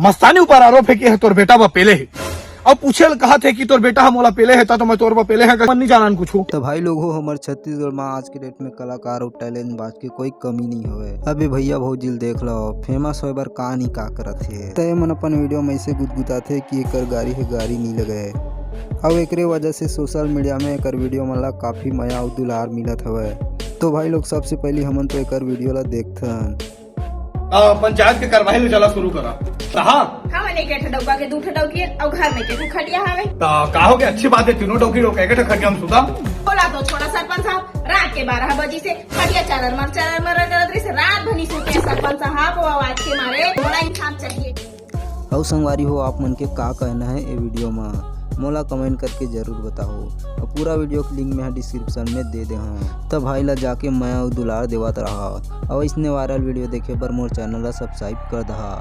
मस्तानी ऊपर आरोप है कि है तोर बेटा बा पेले है। अब पूछे कहा थे कि तोर बेटा मोला पेले है तो मैं तोर बा पेले है मन नहीं जानन कुछ। तो भाई लोग हो हमारे छत्तीसगढ़ में आज के डेट में कलाकार और टैलेंट बाज के कोई कमी नहीं होवे। अभी भैया भौजिल देख लो फेमस होए बर का नहीं का करत है। तय मन अपन वीडियो में ऐसे गुदगुदाथे कि एकर गाड़ी है गाड़ी नहीं लगे। अब एकरे वजह से सोशल मीडिया में एकर वीडियो मन ला काफी मजा और दुलार मिलत हवे। तो भाई लोग सबसे पहले हमन तो एकर वीडियो ला देखथन। पंचायत के कार्यवाही में चला शुरू करा हमने के ठडौका के दू ठडौकी और घर में के खटिया हवे। कहो के अच्छी बात है तीनों डौकी लोग एक खटिया में सुता। बोला तो छोड़ा सरपंच साहब रात के 12 बजे से खटिया चालर मर करत रही रात भनी सोते सरपंच साहब आवाज के मारे थोड़ा इंसाफ चाहिए। और संगवारी हो आप मन के का कहना है ये वीडियो में मोला कमेंट करके जरूर बताओ। और पूरा वीडियो के लिंक मैं डिस्क्रिप्शन में दे दे हाँ। तब भाई ला जाके मैं दुलार देवत रहा और इसने वायरल वीडियो देखे पर मोर चैनल ला सब्सक्राइब कर दहा।